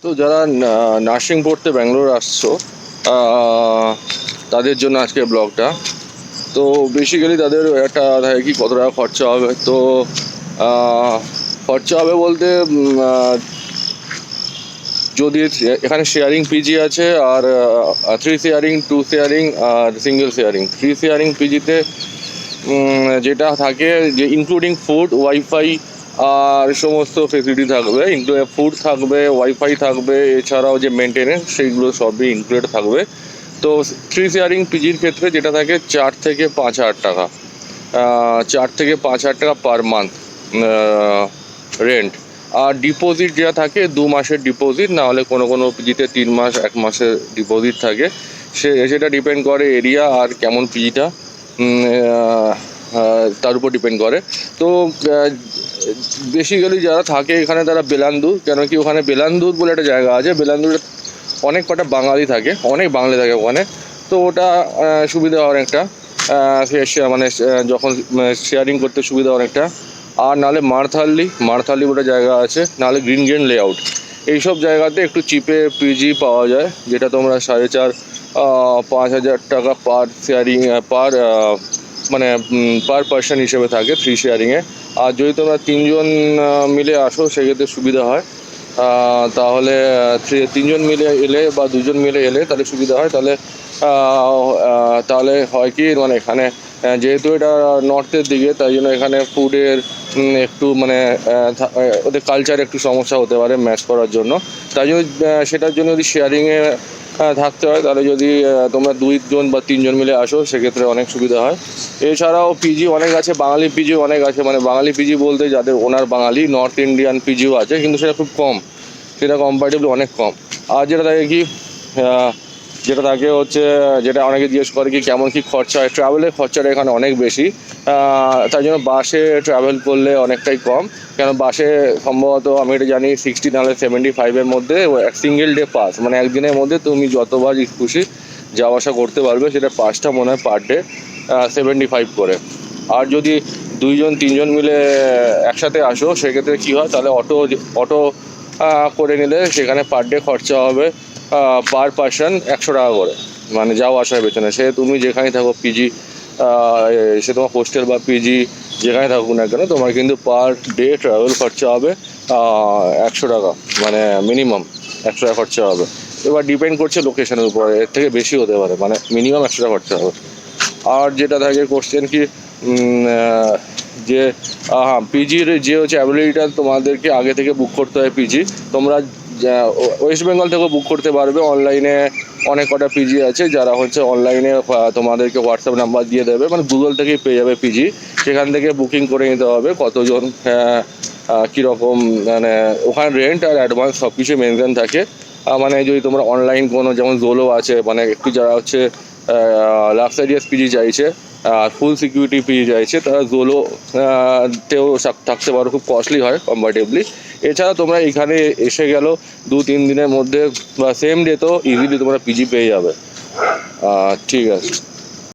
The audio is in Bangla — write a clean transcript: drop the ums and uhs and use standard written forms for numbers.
তো যারা নার্সিং পড়তে ব্যাঙ্গালোর আসছো, তাদের জন্য আজকে ব্লগটা। তো বেসিক্যালি তাদের একটা থাকে কি কত টাকা খরচা হবে। তো খরচা হবে বলতে যদি এখানে শেয়ারিং পিজি আছে, আর 3 শেয়ারিং, 2 শেয়ারিং আর সিঙ্গেল শেয়ারিং। 3 শেয়ারিং পিজিতে যেটা থাকে যে ইনক্লুডিং ফুড, ওয়াইফাই আর সমস্ত ফেসিলিটি থাকবে। ফুড থাকবে, ওয়াইফাই থাকবে, এছাড়াও যে মেনটেনেন্স সেইগুলো সবই ইনক্লুডেড থাকবে। তো 3 শেয়ারিং পিজির ক্ষেত্রে যেটা থাকে 4 থেকে 5 হাজার টাকা, 4 থেকে 5 হাজার টাকা পার মান্থ রেন্ট। আর ডিপোজিট যেটা থাকে 2 মাসের ডিপোজিট, না হলে কোনো কোনো পিজিতে 3 মাস 1 মাসের ডিপোজিট থাকে। সেটা ডিপেন্ড করে এরিয়া আর কেমন পিজিটা, তার উপর ডিপেন্ড করে। তো বেসিক্যালি যারা থাকে এখানে তারা বেলান্দুর, কেন কি ওখানে বেলান্দুর বলে একটা জায়গা আছে। বেলান্দুরে অনেক কটা বাঙালি থাকে, অনেক বাঙালি থাকে ওখানে। তো ওটা সুবিধা অনেকটা, মানে যখন শেয়ারিং করতে সুবিধা অনেকটা। আর নাহলে মারথাল্লি বলে জায়গা আছে, নাহলে গ্রিন গেন লেআউট। এইসব জায়গাতে একটু চিপে পিজি পাওয়া যায়, যেটা তোমরা 4,500-5,000 টাকা পার শেয়ারিং, মানে পার পার্সন হিসেবে থাকে 3 শেয়ারিংয়ে। আর যদি তোমরা 3 জন মিলে আসো সেক্ষেত্রে সুবিধা হয়। তাহলে 3 জন মিলে এলে বা 2 জন মিলে এলে তাহলে সুবিধা হয়। তাহলে হয় কি, মানে এখানে যেহেতু এটা নর্থের দিকে, তাই জন্য এখানে ফুডের একটু মানে ওদের কালচারে একটু সমস্যা হতে পারে ম্যাচ করার জন্য। তাই জন্য সেটার জন্য যদি শেয়ারিংয়ে থাকতে হয়, তাহলে যদি তোমরা 2 জন বা 3 জন মিলে আসো সেক্ষেত্রে অনেক সুবিধা হয়। এছাড়াও পিজি অনেক আছে, বাঙালি পিজি অনেক আছে। মানে বাঙালি পিজি বলতে যাদের ওনার বাঙালি, নর্থ ইন্ডিয়ান পিজিও আছে, কিন্তু সেটা খুব কম, সেটা কম্পারেটিভলি অনেক কম। আর যেটা থাকে কি, যেটা অনেকে জিজ্ঞেস করে কি কেমন কি খরচা হয়, ট্রাভেলের খরচাটা এখানে অনেক বেশি। তাই জন্য বাসে ট্রাভেল করলে অনেকটাই কম। কেন বাসে সম্ভবত আমি এটা জানি 60 নাহলে 75-এর মধ্যে সিঙ্গেল ডে পাস, মানে একদিনের মধ্যে তুমি যতবার খুশি যাওয়া আসা করতে পারবে। সেটা পাসটা মনে হয় পার ডে 75 করে। আর যদি 2 জন 3 জন মিলে একসাথে আসো সেক্ষেত্রে কী হয়, তাহলে অটো করে নিলে সেখানে পার ডে খরচা হবে পার পার্সন 100 টাকা করে, মানে যাওয়া আসার পেছনে। সে তুমি যেখানে থাকো পিজি, সে তোমার হোস্টেল বা পিজি যেখানে থাকুক না কেন, তোমার কিন্তু পার ডে ট্রাভেল খরচা হবে 100 টাকা, মানে মিনিমাম 100 টাকা খরচা হবে। এবার ডিপেন্ড করছে লোকেশনের উপরে, এর থেকে বেশি হতে পারে, মানে মিনিমাম 100 টাকা খরচা হবে। আর যেটা থাকে কোশ্চেন কি, যে পিজির যে হচ্ছে অ্যাবিলিটিটা তোমাদেরকে আগে থেকে বুক করতে হয় পিজি। তোমরা ওয়েস্ট বেঙ্গল থেকেও বুক করতে পারবে, অনলাইনে অনেক কটা পিজি আছে যারা হচ্ছে অনলাইনে তোমাদেরকে হোয়াটসঅ্যাপ নাম্বার দিয়ে দেবে, মানে গুগল থেকেই পেয়ে যাবে পিজি। সেখান থেকে বুকিং করে নিতে হবে কতজন, কীরকম, মানে ওখানে রেন্ট আর অ্যাডভান্স সব কিছু মেনটেন থাকে। মানে যদি তোমরা অনলাইন কোনো, যেমন জোলো আছে, মানে একটু যারা হচ্ছে লাক্সারিয়াস পিজি চাইছে, ফুল সিকিউরিটি পিজি চাইছে, তারা জোলো তেও থাকতে পারো, খুব কস্টলি হয় কম্পারেটিভলি। এছাড়া তোমরা এখানে এসে গেলো 2-3 দিনের মধ্যে বা সেম ডে তো ইজিলি তোমরা পিজি পেয়ে যাবে। ঠিক আছে।